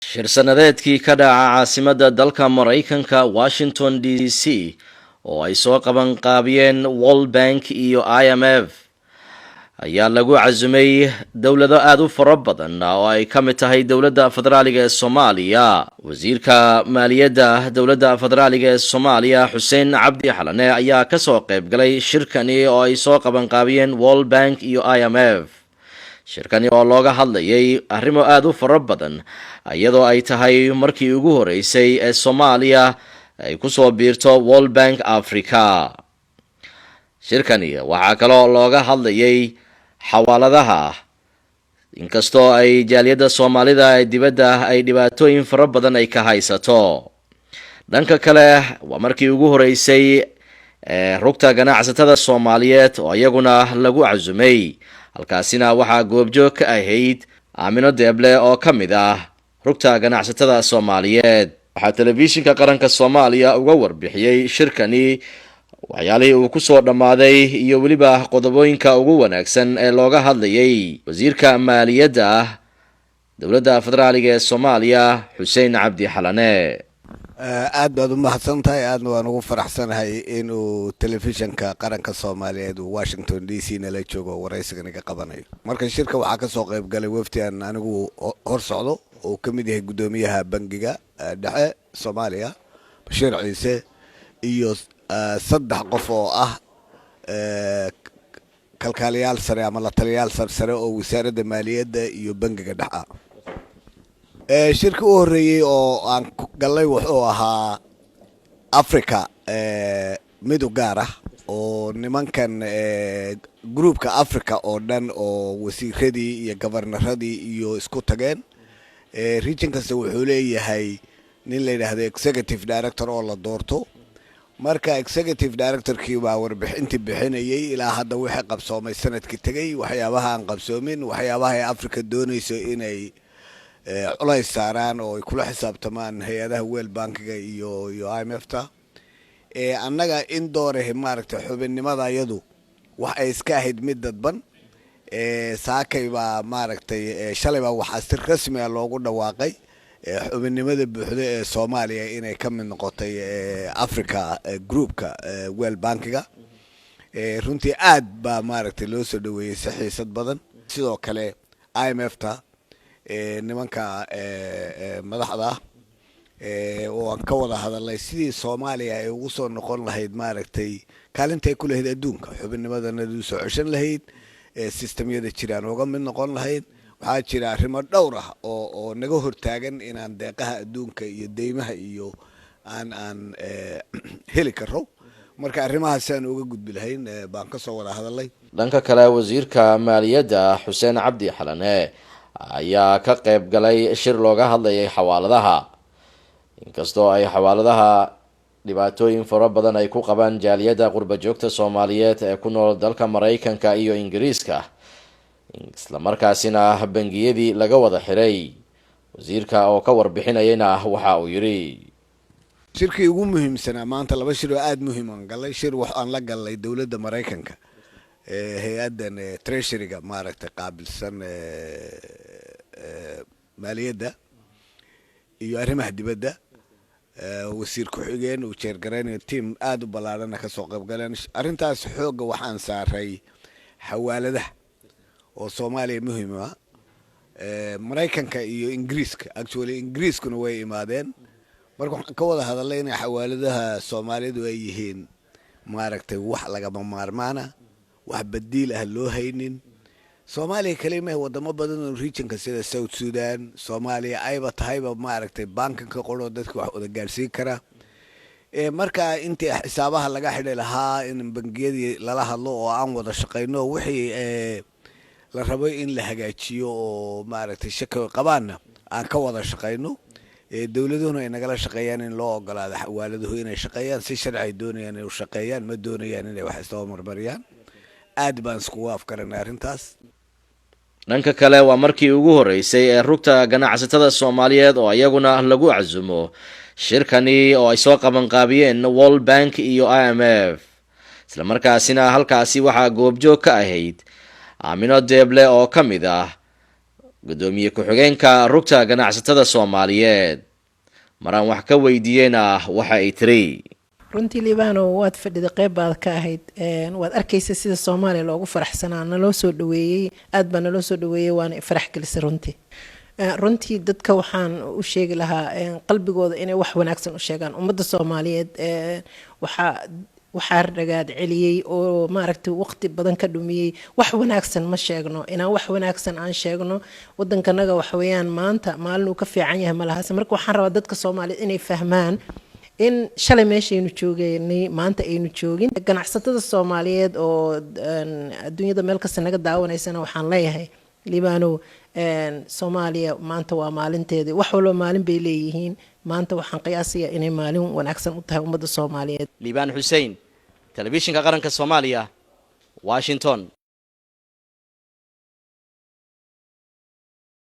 shir sanadeedkii ka dhaca caasimadda dalka Mareykanka Washington DC oo ay soo qaban qaabiyeen World Bank iyo IMF ayaa lagu casumay dawlado aad u fara badan oo ay ka mid tahay dawladda federaaliga ee Soomaaliya. Wasiirka maaliyadda dawladda federaaliga ee Soomaaliya Xuseen Cabdi Xalane ayaa ka soo qayb galay shirkani oo ay soo qaban qaabiyeen World Bank iyo IMF. shirkani oo looga hadlayay arrimo aad u fara badan iyadoo ay tahay markii ugu horeysay ee Soomaaliya ay ku soo biirto World Bank Africa. shirkani waxaa kaloo looga hadlayay xawaaladaha inkastoo ay jaaliyadda Soomaalida ee dibadda ay dhibaatooyin fara badan ay ka haysato. dhanka kale waa markii ugu horeysay rugta ganacsatada Soomaaliyeed oo iyaguna lagu casumay. halkaasina waxaa goobjoog ka ahayd Aamino Deeble oo ka mid ah rugta ganacsatada Soomaaliyeed. waxaa telefishinka qaranka Soomaaliya uga warbixiyay shirkani waxyaalihii uu ku soo dhamaaday iyo weliba qodobooyinka ugu wanaagsan ee looga hadlayay wasiirka maaliyadda dawladda federaaliga ee Soomaaliya Xuseen Cabdi Xalane. aad baad u mahadsantahay. aadna waan ugu faraxsanahay inuu telefishinka qaranka Soomaaliyeed uu Washington DC nala joogo waraysigan iga qabanayo. marka shirka waxaa ka soo qayb galay wafdiyan anigu hor socdo oo ka mid yahay gudoomiyaha bangiga dhexe Soomaaliya Bashiir Ciise iyo saddex qof oo ah kalkaaliyaal sare ama la taliyaal sare oo wasaaradda maaliyadda iyo bangiga dhexe. shirka u horeeyay oo aan galay wuxuu ahaa Africa mid u gaar ah oo nimankan groupka Africa oo dhan oo wasiiradii iyo governoradii iyo isku tageen. region kasta wuxuu leeyahay nin la yiraahdo executive director oo la doorto. marka executive director-kii baa warbixintii bixinayay ilaa hadda wixii qabsoomay sanadkii tagay, waxyaabaha aan qabsoomin, waxyaabaha ay Africa doonayso inay culays saaraan oo ay kula xisaabtamaan hay-adaha World Bank-ga iyo IMF-ta. annaga in doorahay maaragtay xubinnimada iyadu wax ay iska ahayd mid dadban. saakay baa maaragtay shalay baa waxaa si rasmi ah loogu dhawaaqay xubinnimada buuxda ee Soomaaliya inay ka mid noqotay Africa groupka World Bank-ga. runtii aad baa maaragtay loo soo dhaweeyay si xiisad badan. sidoo kale IMF-ta nimanka madaxda oo aan ka wada hadalnay sidii Soomaaliya ay ugu soo noqon lahayd maaragtay kaalinta ay ku lahayd adduunka, xubinnimadana u soo ceshan lahayd, systemyada jiraan uga mid noqon lahayd. waxaa jira arrimo dhowr ah oo naga hortaagan inaan deeqaha adduunka iyo deymaha iyo aan heli karo. marka arrimahaas aan uga gudbi lahayn baan ka soo wada hadalnay. dhanka kale wasiirka maaliyadda Xuseen Cabdi Xalane ayaa ka qayb galay shir looga hadlayay xawaaladaha. inkastoo ay xawaaladaha dhibaatooyin fara badan ay ku qabaan jaaliyadda qurba joogta Soomaaliyeed ee ku nool dalka Mareykanka iyo Ingiriiska, isla markaasina bangiyadii laga wada xiray. wasiirka oo ka warbixinayna waxa uu yiri shirkii ugu muhiimsanaa maanta laba shir oo aad muhiim ah galay. shir waxaan la galay dawladda Mareykanka hay-adan treasury-ga maaragtay qaabilsan maaliyadda iyo arrimaha dibadda. wasiir ku-xigeen uu jeergareynayo team aad u ballaaran ka soo qayb galeen. arrintaas xooga waxaan saaray xawaaladaha oo Soomaaliya muhiim ah. Mareykanka iyo Ingiriiska actually Ingiriiskuna way imaadeen. marka waxaan ka wada hadalay in xawaaladaha Soomaalidu ay yihiin maaragtay wax lagama maarmaana, wax badiil ah loo haynin. Soomaaliya kaliya wadamo badan oo regionka sida South Sudan, Soomaaliya ayba tahayba maaragtay bankanka qoro dadka wax wada gaarsiin kara. marka intii xisaabaha laga xidhay lahaa in bangiyadii lala hadlo oo aan wada shaqeyno wixii la rabo in la hagaajiyo oo maaragtay shaqo qabaana aan ka wada shaqeyno. dawladuhuna ay nagala shaqeeyaan in loo ogolaado xawaaladuhu inay shaqeeyaan si sharci doonayaan inay u shaqeeyaan, ma doonayaan inay wax istawa marmariyaan. aad baan isku waafaqnay arrintaas. dhanka kale waa markii ugu horeysay ee rugta ganacsatada Soomaaliyeed oo iyaguna lagu casumo shirkani oo ay soo qaban qaabiyeen World Bank iyo IMF. isla markaasina halkaasi waxaa goobjoog ka ahayd Aamino Deeble oo ka mid ah gudoomiye ku-xigeenka rugta ganacsatada Soomaaliyeed maraan wax ka weydiiyeyna waxa ay tiri runtii liibaano waad fadhida qayb baad ka ahayd waad arkaysa sida Soomaaliya loogu faraxsanaa naloo soo dhaweeyay aad baa naloo soo dhaweeyay waana farax gelisay runtii dadka waxaan u sheegi lahaa qalbigooda inay wax wanaagsan u sheegaan ummadda Soomaaliyeed waxaa ragaad celiyay oo maaragtay waqti badan ka dhumiyay wax wanaagsan ma sheegno inaan wax wanaagsan aan sheegno wadankanaga wax weeyaan maanta maalin uu ka fiican yahay malahaas marka waxaan rabaa dadka Soomaaliyeed inay fahmaan in shalay meeshaynu joogeynay maanta aynu joogin ganacsatada Soomaaliyeed oo adduunyada meel kasta naga daawanaysana waxaan leeyahay liibaano Soomaaliya maanta waa maalinteedii wax walba maalin bay leeyihiin maanta waxaan qiyaasiyaa inay maalin wanaagsan u tahay ummadda Soomaaliyeed Liibaan Xuseen telefishinka qaranka Soomaaliya Washington